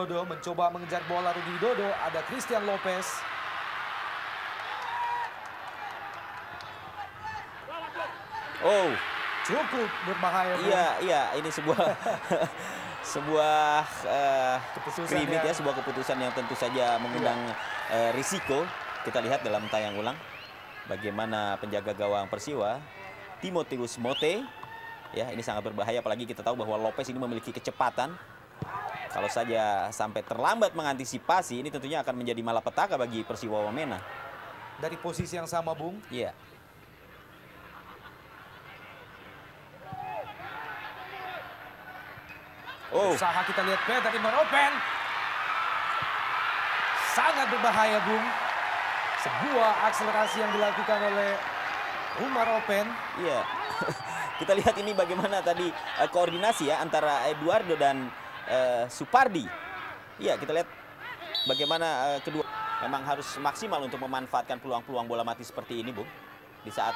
Widodo mencoba mengejar bola Rudi Widodo. Ada Christian Lopez. Oh, cukup berbahaya. Iya, ini sebuah sebuah keputusan ya, sebuah keputusan yang tentu saja mengundang risiko. Kita lihat dalam tayang ulang bagaimana penjaga gawang Persiwa, Timotius Mote, ya ini sangat berbahaya, apalagi kita tahu bahwa Lopez ini memiliki kecepatan. Kalau saja sampai terlambat mengantisipasi, ini tentunya akan menjadi malapetaka bagi Persiwa Wamena. Dari posisi yang sama, Bung. Iya. Oh. Usaha kita lihat dari Umar Open. Sangat berbahaya, Bung. Sebuah akselerasi yang dilakukan oleh Umar Open. Iya. Kita lihat ini bagaimana tadi koordinasi ya antara Eduardo dan Supardi. Iya, kita lihat bagaimana kedua memang harus maksimal untuk memanfaatkan peluang-peluang bola mati seperti ini, Bung. Di saat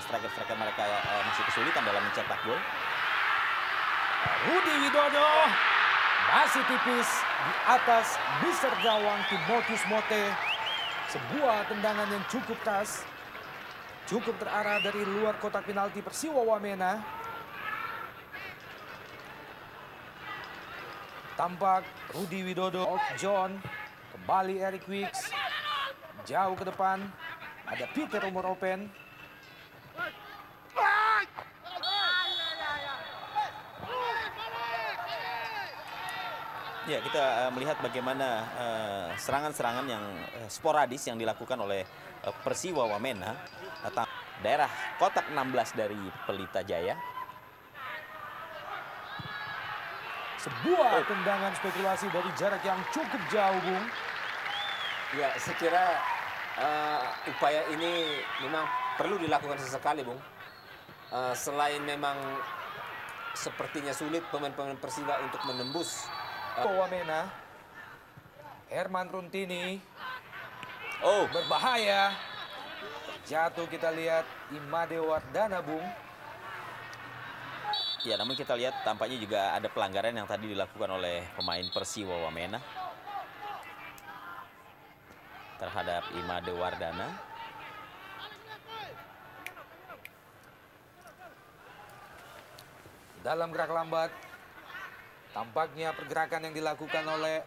striker-striker mereka masih kesulitan dalam mencetak gol. Rudi Widodo masih tipis di atas biser gawang Timotius Mote. Sebuah tendangan yang cukup keras, cukup terarah dari luar kotak penalti Persiwa Wamena. Tampak Rudi Widodo, John, kembali Eric Wicks, jauh ke depan, ada Peter Umar Open. Ya, kita melihat bagaimana serangan-serangan yang sporadis yang dilakukan oleh Persiwa Wamena datang daerah kotak 16 dari Pelita Jaya. Sebuah tendangan spekulasi dari jarak yang cukup jauh, Bung. Ya, saya kira upaya ini memang perlu dilakukan sesekali, Bung. Selain memang sepertinya sulit pemain-pemain Persiwa untuk menembus Wamena, Herman Runtini, berbahaya. Jatuh kita lihat Imade Wardana, Bung. Ya, namun kita lihat tampaknya juga ada pelanggaran yang tadi dilakukan oleh pemain Persiwa Wamena terhadap Imade Wardana. Dalam gerak lambat, tampaknya pergerakan yang dilakukan oleh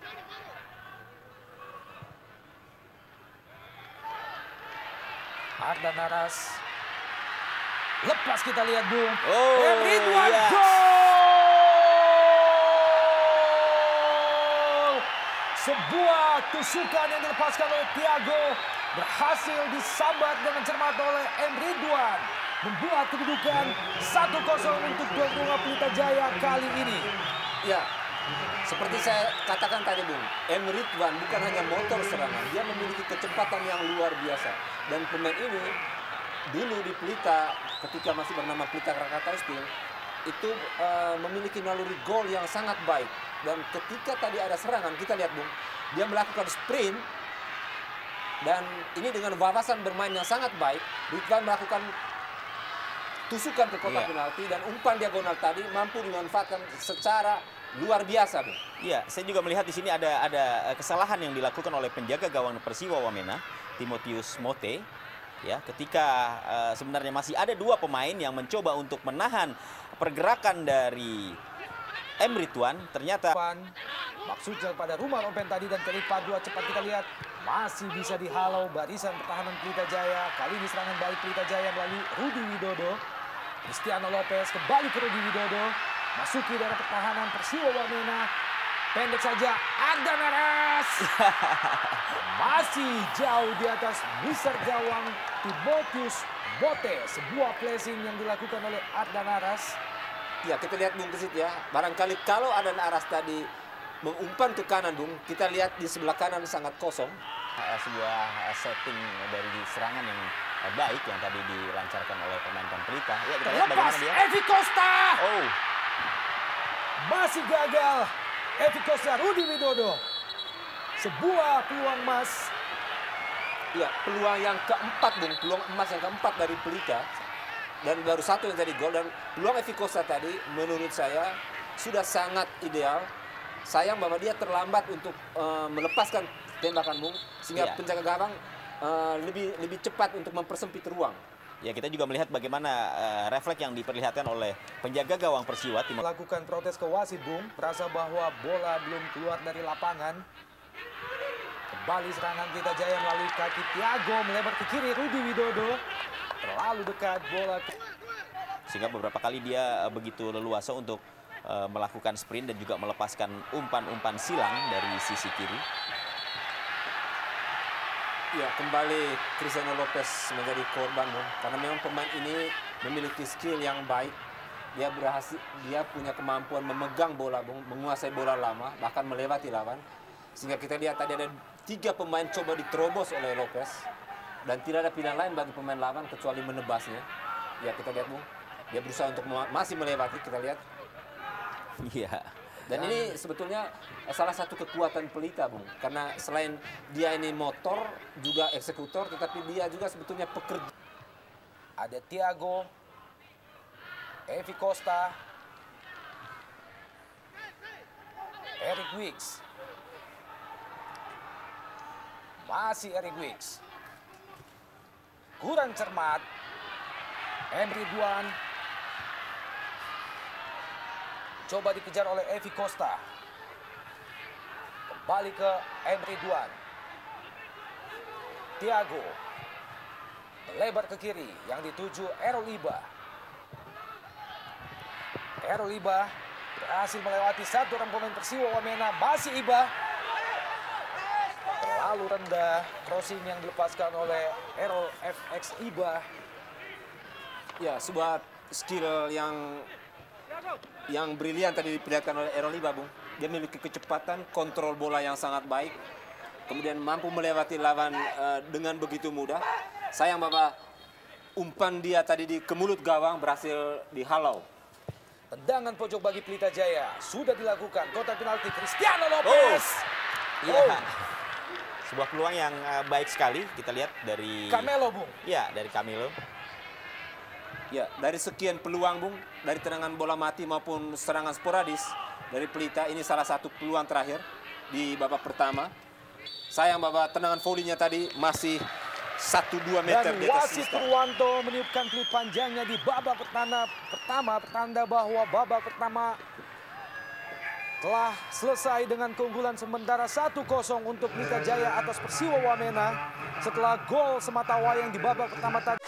Ardan Naras. Lepas kita lihat, Bung. Ridwan, iya. Gol! Sebuah tusukan yang dilepaskan oleh Thiago berhasil disambat dengan cermat oleh Ridwan. Membuat kedudukan 1-0 untuk tuan rumah Pelita Jaya kali ini. Ya, seperti saya katakan tadi, Bung, Ridwan bukan hanya motor serangan, dia memiliki kecepatan yang luar biasa. Dan pemain ini dulu di Pelita, ketika masih bernama Pelita Krakatau Steel, itu memiliki naluri gol yang sangat baik. Dan ketika tadi ada serangan, kita lihat, Bung, dia melakukan sprint. Dan ini dengan wawasan bermain yang sangat baik, Ridwan melakukan tusukan ke kotak penalti dan umpan diagonal tadi mampu dimanfaatkan secara luar biasa, Bung. Iya, saya juga melihat di sini ada kesalahan yang dilakukan oleh penjaga gawang Persiwa Wamena, Timotius Mote. Ya, ketika sebenarnya masih ada dua pemain yang mencoba untuk menahan pergerakan dari Ridwan, ternyata maksudnya pada rumah Open tadi dan kali dua cepat kita lihat masih bisa dihalau barisan pertahanan Pelita Jaya. Kali ini serangan balik Pelita Jaya melalui Rudi Widodo. Cristiano Lopez kembali ke Rudi Widodo, masuki daerah pertahanan Persiwa Wamena. Pendek saja, Ardan Naras. Masih jauh di atas besar gawang Timotius Mote. Sebuah placing yang dilakukan oleh Ardan Naras. Ya, kita lihat, Bung, ke situ ya. Barangkali kalau Ardan Naras tadi mengumpan ke kanan, Bung, kita lihat di sebelah kanan sangat kosong. Sebuah setting dari serangan yang baik yang tadi dilancarkan oleh pemain Pelita. Ya, kita lihat bagaimana dia. Evi Costa. Oh. Masih gagal. Evi Costa, Rudi Widodo. Sebuah peluang emas. Ya, peluang yang keempat, Bung. Peluang emas yang keempat dari Pelita. Dan baru satu yang tadi gol. Dan peluang Evi Costa tadi menurut saya sudah sangat ideal. sayang bahwa dia terlambat untuk melepaskan tembakan, Bung, sehingga Iya. penjaga gawang lebih cepat untuk mempersempit ruang. Ya, kita juga melihat bagaimana refleks yang diperlihatkan oleh penjaga gawang Persiwa Timothy. Melakukan protes ke wasit, Bung. Merasa bahwa bola belum keluar dari lapangan. Kembali serangan Pelita Jaya melalui kaki Thiago melebar ke kiri Rudi Widodo. Terlalu dekat bola. Sehingga beberapa kali dia begitu leluasa untuk melakukan sprint dan juga melepaskan umpan-umpan silang dari sisi kiri. Ya, kembali Cristiano Lopez menjadi korban, Bung. Karena memang pemain ini memiliki skill yang baik. Dia punya kemampuan memegang bola, Bung, menguasai bola lama, bahkan melewati lawan. Sehingga kita lihat tadi ada 3 pemain coba diterobos oleh Lopez. Dan tidak ada pilihan lain bagi pemain lawan kecuali menebasnya. Ya, kita lihat, Bung. Dia berusaha untuk masih melewati, kita lihat. Iya. Dan ini sebetulnya salah satu kekuatan Pelita, Bung. Karena selain dia ini motor, juga eksekutor, tetapi dia juga sebetulnya pekerja. Ada Thiago, Evi Costa, Eric Wicks. Masih Eric Wicks. Kurang cermat. Emre Duan. Coba dikejar oleh Evi Costa. Kembali ke Emre Duan. Thiago. Melebar ke kiri yang dituju Errol Iba. Errol Iba berhasil melewati satu orang pemain Persiwa Wamena. Masih Iba. Terlalu rendah crossing yang dilepaskan oleh Errol FX Iba. Ya, sebuah skill yang brilian tadi diperlihatkan oleh Errol Iba, Bung. Dia memiliki kecepatan, kontrol bola yang sangat baik. Kemudian mampu melewati lawan dengan begitu mudah. Sayang bahwa umpan dia tadi ke mulut gawang berhasil dihalau. Tendangan pojok bagi Pelita Jaya sudah dilakukan. Kotak penalti Cristiano Lopez. Iya. Sebuah peluang yang baik sekali kita lihat dari Camelo, Bung. Ya, dari Camilo. Ya, dari sekian peluang, Bung, dari tendangan bola mati maupun serangan sporadis dari Pelita, ini salah satu peluang terakhir di babak pertama. Sayang bahwa tendangan volinya tadi masih 1-2 meter Dan di atas wasit sistem. Purwanto meniupkan peluit panjangnya di babak pertama, pertanda bahwa babak pertama telah selesai dengan keunggulan sementara 1-0 untuk Pelita Jaya atas Persiwa Wamena setelah gol sematawayang di babak pertama tadi.